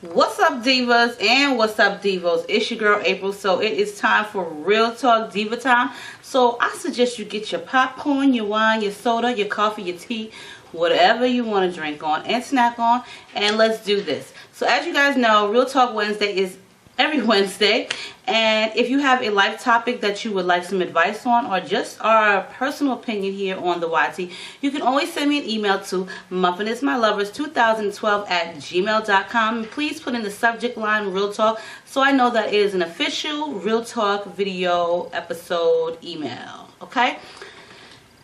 What's up, divas, and what's up, divos? It's your girl April. So it is time for Real Talk Diva time. So I suggest you get your popcorn, your wine, your soda, your coffee, your tea, whatever you want to drink on and snack on, and let's do this. So as you guys know, Real Talk Wednesday is every Wednesday, and if you have a life topic that you would like some advice on, or just our personal opinion here on the YT, you can always send me an email to MuffinIsMyLovers2012@gmail.com. Please put in the subject line Real Talk, so I know that it is an official Real Talk video episode email. Okay,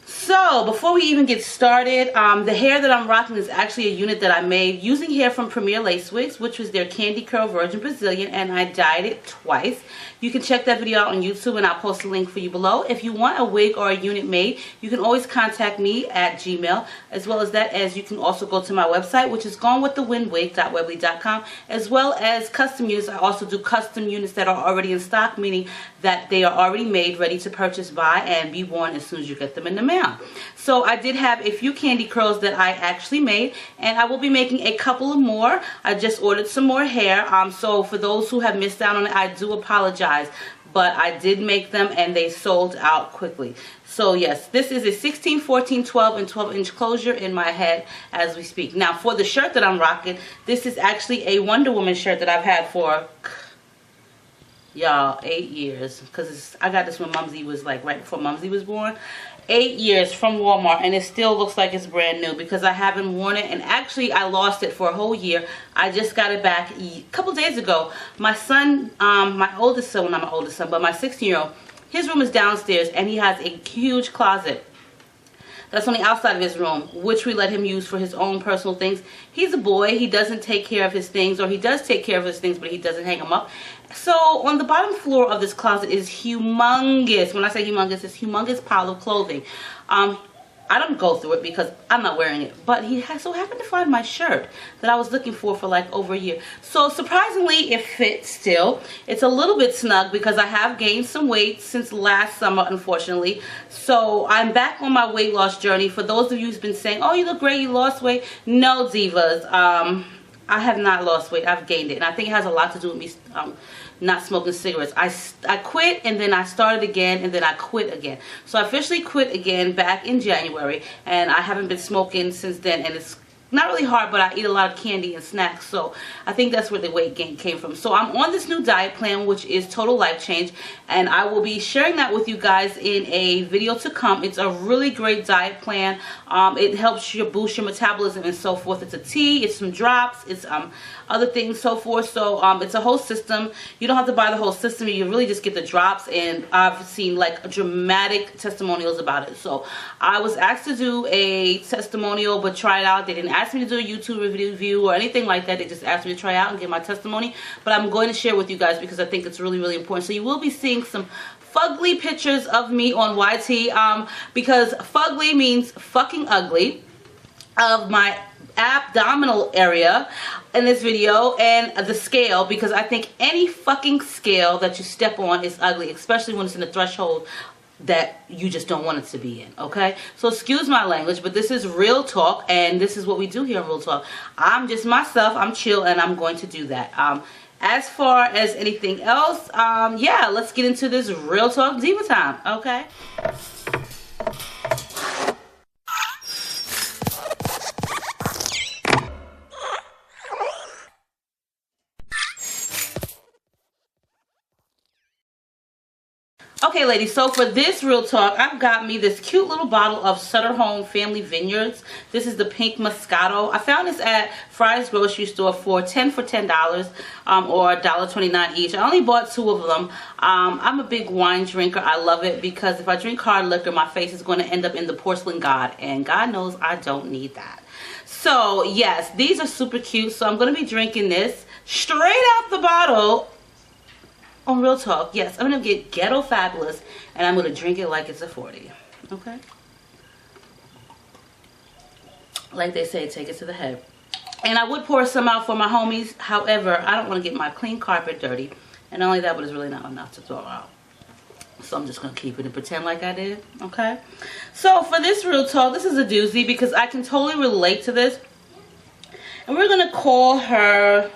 so before we even get started, the hair that I'm rocking is actually a unit that I made using hair from Premier Lace Wigs, which was their Candy Curl Virgin Brazilian, and I dyed it twice. You can check that video out on YouTube, and I'll post a link for you below. If you want a wig or a unit made, you can always contact me at Gmail. As well as that, as you can also go to my website, which is gonewiththewindwig.weebly.com, as well as custom units. I also do custom units that are already in stock, meaning that they are already made, ready to purchase, buy, and be worn as soon as you get them in the mail. So I did have a few candy curls that I actually made, and I will be making a couple of more. I just ordered some more hair, so for those who have missed out on it, I do apologize, but I did make them and they sold out quickly. So yes, this is a 16, 14, 12, and 12-inch closure in my head as we speak. Now for the shirt that I'm rocking, this is actually a Wonder Woman shirt that I've had for, y'all, 8 years, because I got this when Mumsy was like right before Mumsy was born. 8 years from Walmart, and it still looks like it's brand new because I haven't worn it, and actually I lost it for a whole year. I just got it back a couple days ago. My son, my oldest son, well, not my oldest son, but my 16-year-old, his room is downstairs, and he has a huge closet that's on the outside of his room, which we let him use for his own personal things. He's a boy. He doesn't take care of his things, or he does take care of his things, but he doesn't hang them up. So on the bottom floor of this closet is humongous. When I say humongous, it's humongous pile of clothing. I don't go through it because I'm not wearing it, but he so happened to find my shirt that I was looking for like over a year. So surprisingly, it fits still. It's a little bit snug because I have gained some weight since last summer, unfortunately. So I'm back on my weight loss journey. For those of you who've been saying, oh, you look great, you lost weight. No, divas. I have not lost weight. I've gained it, and I think it has a lot to do with me not smoking cigarettes. I quit, and then I started again, and then I quit again. So I officially quit again back in January, and I haven't been smoking since then, and it's not really hard, but I eat a lot of candy and snacks, so I think that's where the weight gain came from. So I'm on this new diet plan, which is Total Life Change, and I will be sharing that with you guys in a video to come. It's a really great diet plan. It helps you boost your metabolism and so forth. It's a tea, it's some drops, it's other things, so forth. So it's a whole system. You don't have to buy the whole system. You really just get the drops, and I've seen like dramatic testimonials about it. So I was asked to do a testimonial, but try it out. They didn't ask me to do a YouTube review or anything like that. They just asked me to try out and give my testimony, but I'm going to share with you guys because I think it's really, really important. So you will be seeing some fugly pictures of me on YT, because fugly means fucking ugly, of my abdominal area in this video, and the scale, because I think any fucking scale that you step on is ugly, especially when it's in the threshold that you just don't want it to be in. Okay, so excuse my language, but this is Real Talk, and this is what we do here on Real Talk. I'm just myself, I'm chill, and I'm going to do that. As far as anything else, yeah, let's get into this Real Talk Diva time. Okay, okay, ladies, so for this Real Talk, I've got me this cute little bottle of Sutter Home Family Vineyards. This is the pink Moscato. I found this at Fry's grocery store for $10 or $1.29 each. I only bought 2 of them. I'm a big wine drinker. I love it because if I drink hard liquor, my face is going to end up in the porcelain god, and God knows I don't need that. So yes, these are super cute. So I'm going to be drinking this straight out the bottle on Real Talk. Yes, I'm going to get ghetto fabulous, and I'm going to drink it like it's a 40. Okay? Like they say, take it to the head. And I would pour some out for my homies. However, I don't want to get my clean carpet dirty. And not only that, but it's really not enough to throw out. So I'm just going to keep it and pretend like I did. Okay? So for this Real Talk, this is a doozy because I can totally relate to this. And we're going to call her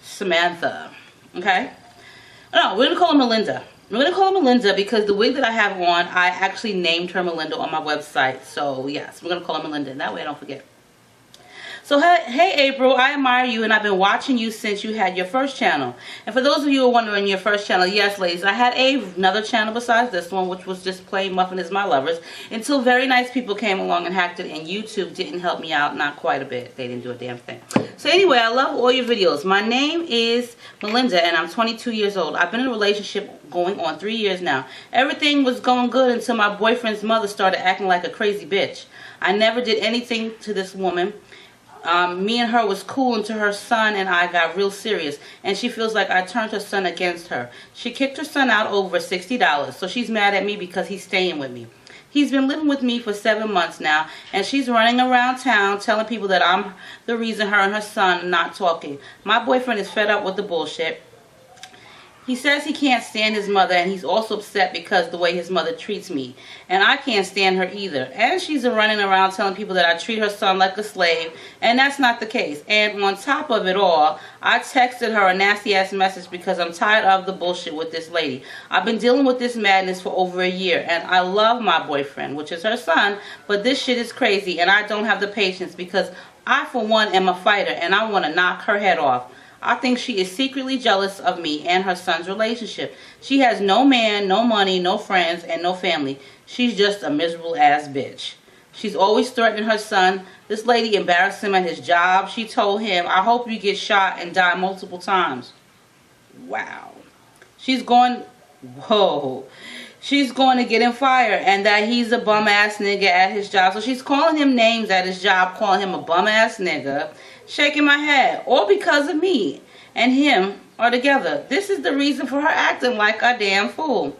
Samantha. Okay? No, we're going to call her Melinda. We're going to call her Melinda because the wig that I have on, I actually named her Melinda on my website. So, yes, we're going to call her Melinda. And that way I don't forget. So, hey April, I admire you and I've been watching you since you had your first channel. And for those of you who are wondering your first channel, yes ladies, I had another channel besides this one, which was just plain MuffinIsMyLovers, until very nice people came along and hacked it, and YouTube didn't help me out, not quite a bit. They didn't do a damn thing. So anyway, I love all your videos. My name is Melinda and I'm 22 years old. I've been in a relationship going on 3 years now. Everything was going good until my boyfriend's mother started acting like a crazy bitch. I never did anything to this woman. Me and her was cool until her son and I got real serious, and she feels like I turned her son against her. She kicked her son out over $60, so she's mad at me because he's staying with me. He's been living with me for 7 months now, and she's running around town telling people that I'm the reason her and her son are not talking. My boyfriend is fed up with the bullshit. He says he can't stand his mother, and he's also upset because the way his mother treats me. And I can't stand her either. And she's running around telling people that I treat her son like a slave, and that's not the case. And on top of it all, I texted her a nasty-ass message because I'm tired of the bullshit with this lady. I've been dealing with this madness for over a year, and I love my boyfriend, which is her son, but this shit is crazy, and I don't have the patience because I, for one, am a fighter, and I want to knock her head off. I think she is secretly jealous of me and her son's relationship. She has no man, no money, no friends, and no family. She's just a miserable ass bitch. She's always threatening her son. This lady embarrassed him at his job. She told him, I hope you get shot and die multiple times. Wow. She's going to get him fired, and that he's a bum ass nigga at his job. So she's calling him names at his job, calling him a bum ass nigga, shaking my head, all because of me and him are together. This is the reason for her acting like a damn fool.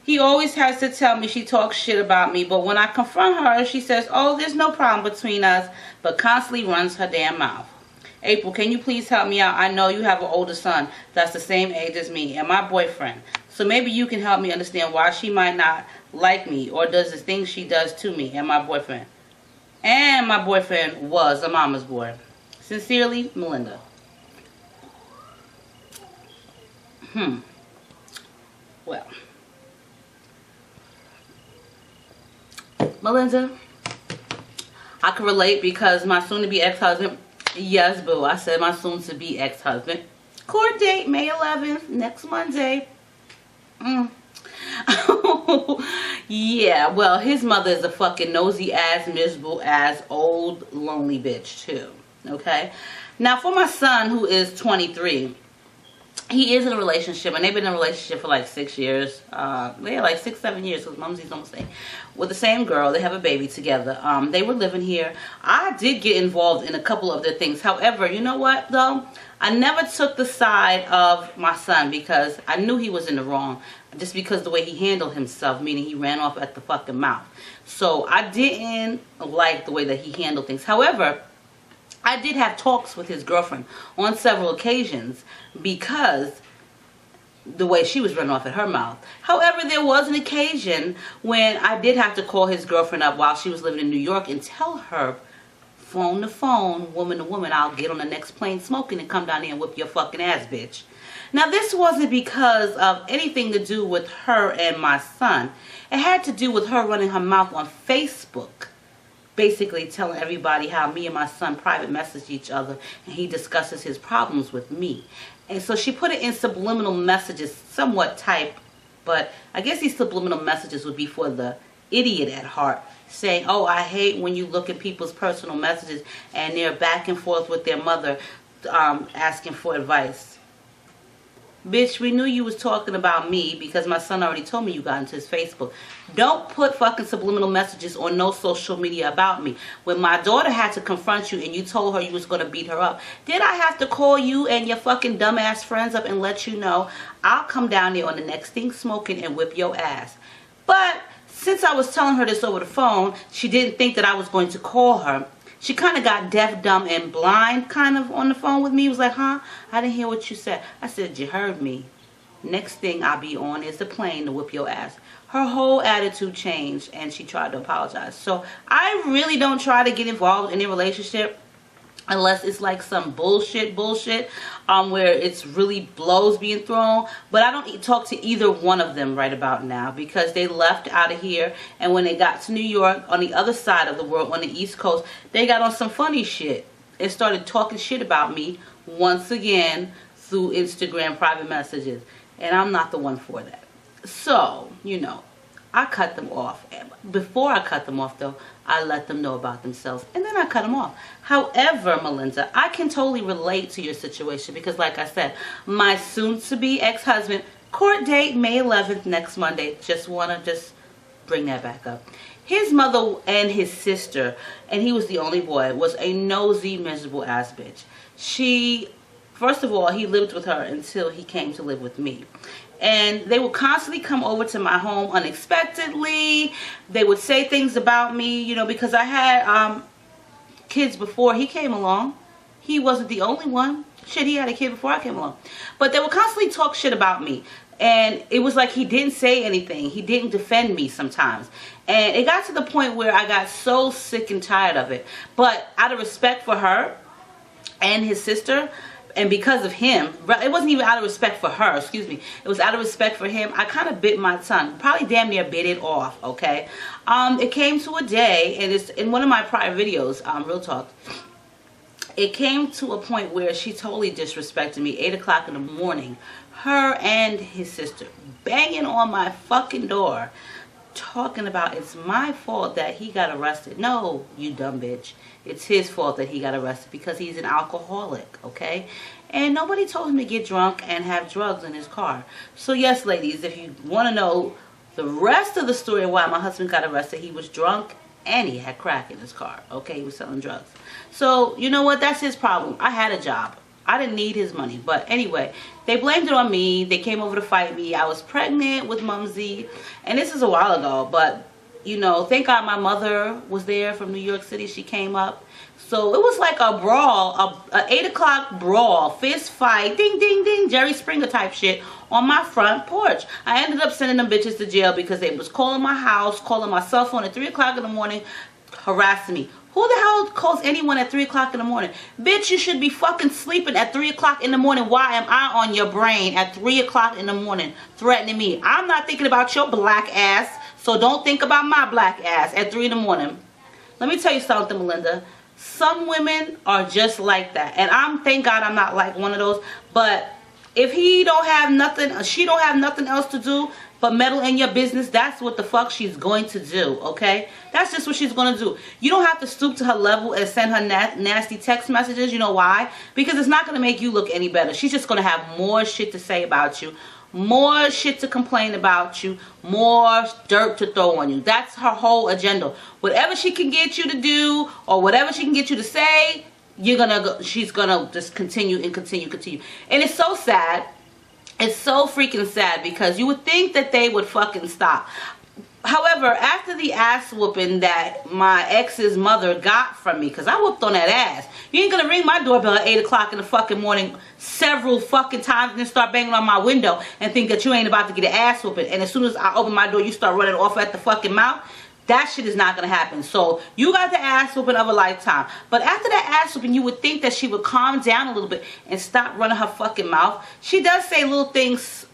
He always has to tell me she talks shit about me, but when I confront her, she says, oh, there's no problem between us, but constantly runs her damn mouth. April, can you please help me out? I know you have an older son that's the same age as me and my boyfriend. So maybe you can help me understand why she might not like me or does the things she does to me and my boyfriend. And my boyfriend was a mama's boy. Sincerely, Melinda. Well. Melinda, I can relate because my soon-to-be ex-husband, yes, boo, I said my soon-to-be ex-husband. Court date, May 11th, next Monday. Yeah, well, his mother is a fucking nosy-ass, miserable-ass, old, lonely bitch, too. Okay? Now, for my son, who is 23, he is in a relationship, and they've been in a relationship for like 6 years. Yeah, like 6, 7 years, because Mumsy's almost 8. With the same girl. They have a baby together. They were living here. I did get involved in a couple of their things. However, you know what, though? I never took the side of my son because I knew he was in the wrong. Just because the way he handled himself, meaning he ran off at the fucking mouth. So I didn't like the way that he handled things. However, I did have talks with his girlfriend on several occasions because the way she was running off at her mouth. However, there was an occasion when I did have to call his girlfriend up while she was living in New York and tell her, phone to phone, woman to woman, I'll get on the next plane smoking and come down here and whip your fucking ass, bitch. Now, this wasn't because of anything to do with her and my son. It had to do with her running her mouth on Facebook, basically telling everybody how me and my son private message each other, and he discusses his problems with me. And so she put it in subliminal messages, somewhat typed, but I guess these subliminal messages would be for the idiot at heart, saying, oh, I hate when you look at people's personal messages and they're back and forth with their mother asking for advice. Bitch, we knew you was talking about me because my son already told me you got into his Facebook. Don't put fucking subliminal messages on no social media about me. When my daughter had to confront you and you told her you was going to beat her up, did I have to call you and your fucking dumbass friends up and let you know I'll come down there on the next thing smoking and whip your ass? But since I was telling her this over the phone, she didn't think that I was going to call her. She kind of got deaf, dumb, and blind kind of on the phone with me. It was like, huh? I didn't hear what you said. I said, you heard me. Next thing I'll be on is the plane to whip your ass. Her whole attitude changed, and she tried to apologize. So I really don't try to get involved in a relationship unless it's like some bullshit where it's really blows being thrown. But I don't talk to either one of them right about now, because they left out of here, and when they got to New York, on the other side of the world, on the East Coast, they got on some funny shit and started talking shit about me once again through Instagram private messages, and I'm not the one for that. So, you know, I cut them off. Before I cut them off, though, I let them know about themselves, and then I cut them off. However, Melinda, I can totally relate to your situation, because like I said, my soon-to-be ex-husband, court date May 11th, next Monday. Just want to bring that back up. His mother and his sister, and he was the only boy, was a nosy, miserable ass bitch. First of all, he lived with her until he came to live with me. And they would constantly come over to my home unexpectedly. They would say things about me, you know, because I had kids before he came along. He wasn't the only one. Shit, he had a kid before I came along. But they would constantly talk shit about me. And it was like he didn't say anything. He didn't defend me sometimes. And it got to the point where I got so sick and tired of it. But out of respect for her and his sister, and because of him, it wasn't even out of respect for her, excuse me. It was out of respect for him. I kind of bit my tongue. Probably damn near bit it off, okay? It came to a day, and it's in one of my prior videos, Real Talk. It came to a point where she totally disrespected me, 8 o'clock in the morning. Her and his sister banging on my fucking door, talking about it's my fault that he got arrested. No, you dumb bitch. It's his fault that he got arrested because he's an alcoholic, okay? And nobody told him to get drunk and have drugs in his car. So yes, ladies, if you want to know the rest of the story of why my husband got arrested, he was drunk and he had crack in his car, okay? He was selling drugs. So, you know what? That's his problem. I had a job. I didn't need his money. But anyway, they blamed it on me. They came over to fight me. I was pregnant with Mumsy. And this is a while ago. But, you know, thank God my mother was there from New York City. She came up. So it was like a brawl, a 8 o'clock brawl, fist fight, ding, ding, ding, Jerry Springer type shit on my front porch. I ended up sending them bitches to jail because they was calling my house, calling my cell phone at 3 o'clock in the morning, harassing me. Who the hell calls anyone at 3 o'clock in the morning? Bitch, you should be fucking sleeping at 3 o'clock in the morning. Why am I on your brain at 3 o'clock in the morning threatening me? I'm not thinking about your black ass, so don't think about my black ass at 3 in the morning. Let me tell you something, Melinda. Some women are just like that. And thank God I'm not like one of those. But if he don't have nothing, she don't have nothing else to do but meddle in your business, that's what the fuck she's going to do, okay? That's just what she's going to do. You don't have to stoop to her level and send her nasty text messages. You know why? Because it's not going to make you look any better. She's just going to have more shit to say about you, more shit to complain about you, more dirt to throw on you. That's her whole agenda. Whatever she can get you to do or whatever she can get you to say, she's going to just continue and continue. And it's so sad. It's so freaking sad because you would think that they would fucking stop. However, after the ass whooping that my ex's mother got from me, because I whooped on that ass. You ain't gonna ring my doorbell at 8 o'clock in the fucking morning several fucking times and then start banging on my window and think that you ain't about to get an ass whooping. And as soon as I open my door, you start running off at the fucking mouth. That shit is not going to happen. So you got the ass whooping of a lifetime. But after that ass whooping, you would think that she would calm down a little bit and stop running her fucking mouth. She does say little things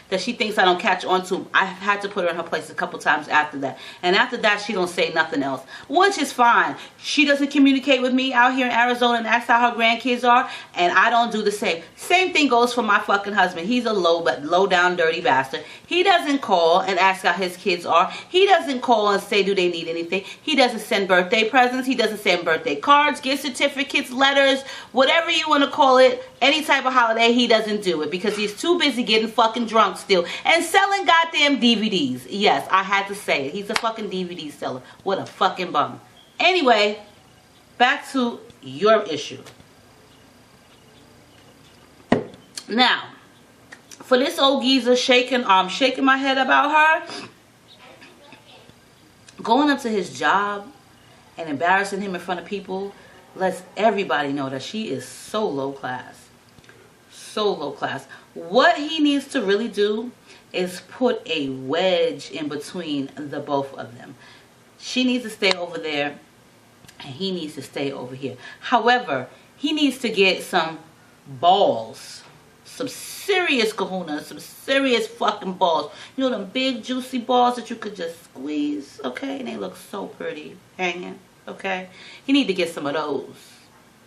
that she thinks I don't catch on to. I've had to put her in her place a couple times after that. And after that, she don't say nothing else, which is fine. She doesn't communicate with me out here in Arizona and ask how her grandkids are, and I don't do the same. Same thing goes for my fucking husband. He's a low down dirty bastard. He doesn't call and ask how his kids are. He doesn't call and say do they need anything. He doesn't send birthday presents. He doesn't send birthday cards, gift certificates, letters, whatever you want to call it. Any type of holiday, he doesn't do it because he's too busy getting fucking drunk still and selling goddamn DVDs. Yes, I had to say it. He's a fucking DVD seller. What a fucking bum. Anyway, back to your issue. Now, for this old geezer shaking my head about her, going up to his job and embarrassing him in front of people lets everybody know that she is so low class. So low class. What he needs to really do is put a wedge in between the both of them. She needs to stay over there and he needs to stay over here. However, he needs to get some balls, some serious kahunas, some serious fucking balls. You know them big juicy balls that you could just squeeze, okay? And they look so pretty hanging, okay? He need to get some of those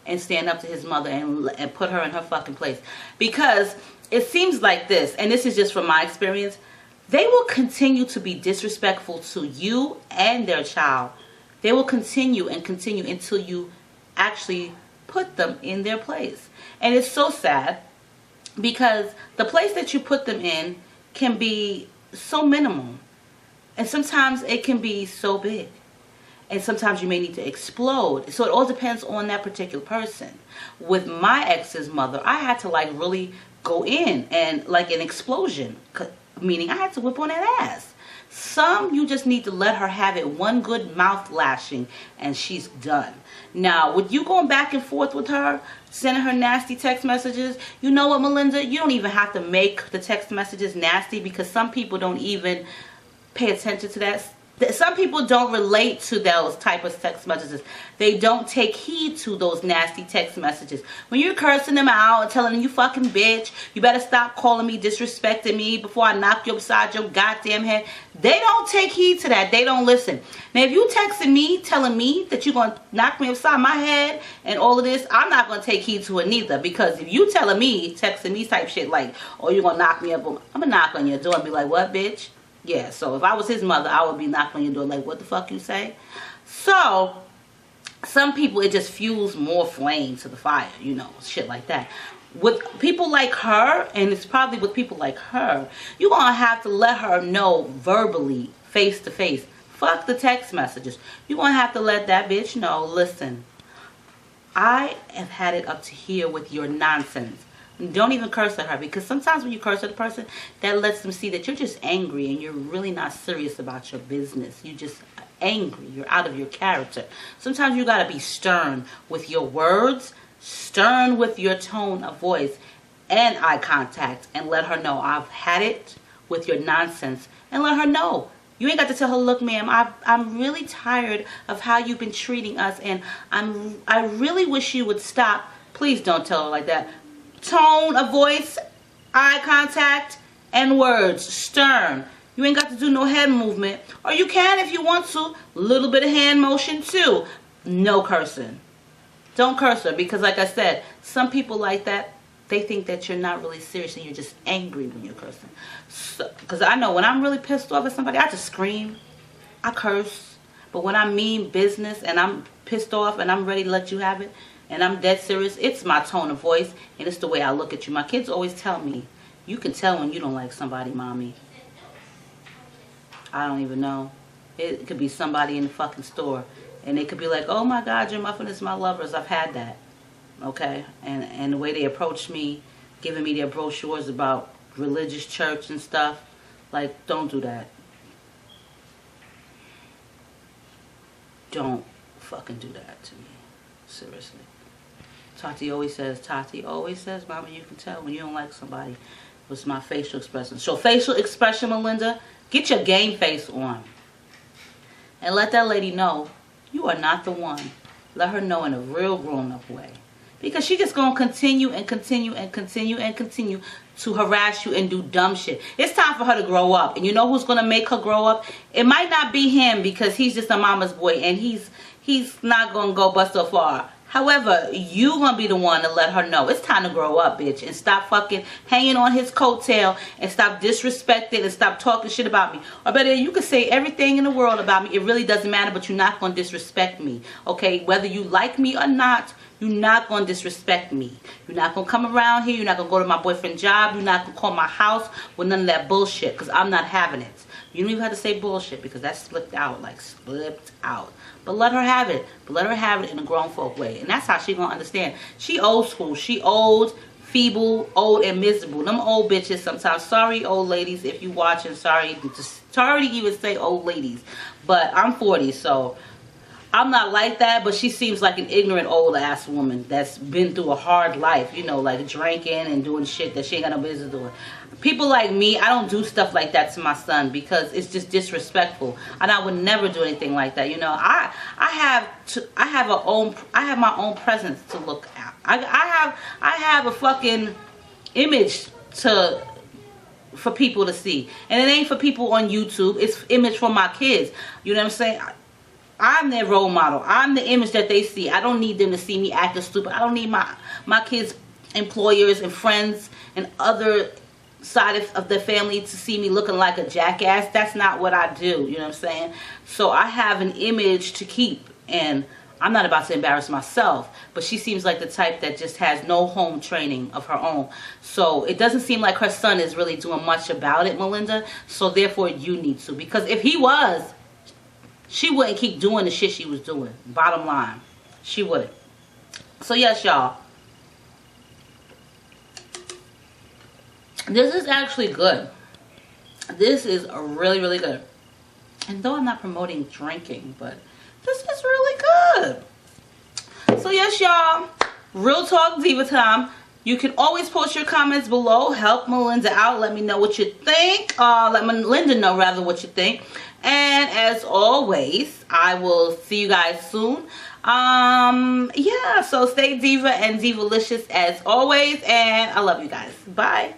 and stand up to his mother and put her in her fucking place. Because it seems like this, and this is just from my experience, they will continue to be disrespectful to you and their child. They will continue and continue until you actually put them in their place. And it's so sad because the place that you put them in can be so minimal. And sometimes it can be so big. And sometimes you may need to explode. So it all depends on that particular person. With my ex's mother, I had to like really go in and like an explosion. Meaning I had to whip on that ass. Some you just need to let her have it one good mouth lashing and she's done. Now, with you going back and forth with her, sending her nasty text messages, you know what, Melinda? You don't even have to make the text messages nasty because some people don't even pay attention to that. Some people don't relate to those type of text messages. They don't take heed to those nasty text messages. When you're cursing them out and telling them you fucking bitch, you better stop calling me, disrespecting me before I knock you upside your goddamn head. They don't take heed to that. They don't listen. Now, if you texting me, telling me that you're going to knock me upside my head and all of this, I'm not going to take heed to it neither. Because if you telling me, texting me type shit like, oh, you're going to knock me up, I'm going to knock on your door and be like, what, bitch? Yeah, so if I was his mother, I would be knocking on your door like, what the fuck you say? So, some people, it just fuels more flame to the fire, you know, shit like that. With people like her, and it's probably with people like her, you're going to have to let her know verbally, face to face. Fuck the text messages. You're going to have to let that bitch know, listen, I have had it up to here with your nonsense. Don't even curse at her, because sometimes when you curse at a person, that lets them see that you're just angry and you're really not serious about your business. You're just angry. You're out of your character. Sometimes you got to be stern with your words, stern with your tone of voice and eye contact, and let her know I've had it with your nonsense, and let her know. You ain't got to tell her, look, ma'am, I'm really tired of how you've been treating us, and I really wish you would stop. Please don't tell her like that. Tone of voice, eye contact, and words. Stern. You ain't got to do no head movement. Or you can if you want to. A little bit of hand motion too. No cursing. Don't curse her, because like I said, some people like that, they think that you're not really serious and you're just angry when you're cursing. Because I know when I'm really pissed off at somebody, I just scream. I curse. But when I mean business and I'm pissed off and I'm ready to let you have it, and I'm dead serious, it's my tone of voice and it's the way I look at you. My kids always tell me, you can tell when you don't like somebody, mommy. I don't even know. It could be somebody in the fucking store and they could be like, oh my God, your muffin is my lovers. I've had that. Okay? And the way they approach me, giving me their brochures about religious church and stuff, like, don't do that. Don't fucking do that to me. Seriously. Tati always says, Mama, you can tell when you don't like somebody. What's my facial expression? So facial expression, Melinda, get your game face on. And let that lady know you are not the one. Let her know in a real grown-up way. Because she just going to continue and continue and continue and continue to harass you and do dumb shit. It's time for her to grow up. And you know who's going to make her grow up? It might not be him, because he's just a mama's boy and he's not going to go but so far. However, you going to be the one to let her know it's time to grow up, bitch. And stop fucking hanging on his coattail. And stop disrespecting and stop talking shit about me. Or better, you can say everything in the world about me. It really doesn't matter, but you're not going to disrespect me. Okay? Whether you like me or not, you're not going to disrespect me. You're not going to come around here. You're not going to go to my boyfriend's job. You're not going to call my house with none of that bullshit, because I'm not having it. You don't even have to say bullshit, because that's slipped out, like slipped out. But let her have it. But let her have it in a grown folk way. And that's how she going to understand. She old school. She old, feeble, old, and miserable. Them old bitches sometimes. Sorry, old ladies, if you watching. Sorry to even say old ladies. But I'm 40, so I'm not like that, but she seems like an ignorant old ass woman that's been through a hard life, you know, like drinking and doing shit that she ain't got no business doing. People like me, I don't do stuff like that to my son because it's just disrespectful, and I would never do anything like that. You know, I have my own presence to look at. I have a fucking image for people to see, and it ain't for people on YouTube. It's image for my kids. You know what I'm saying? I'm their role model. I'm the image that they see. I don't need them to see me acting stupid. I don't need my kids' employers and friends and other side of the family to see me looking like a jackass. That's not what I do. You know what I'm saying? So I have an image to keep, and I'm not about to embarrass myself. But she seems like the type that just has no home training of her own. So it doesn't seem like her son is really doing much about it, Melinda. So therefore you need to. Because if he was, she wouldn't keep doing the shit she was doing. Bottom line. She wouldn't. So yes, y'all. This is actually good. This is really, really good. And though I'm not promoting drinking, but this is really good. So yes, y'all. Real talk diva time. You can always post your comments below. Help Melinda out. Let me know what you think. Let Melinda know rather what you think. And as always, I will see you guys soon. Yeah, so stay diva and divalicious as always. And I love you guys. Bye.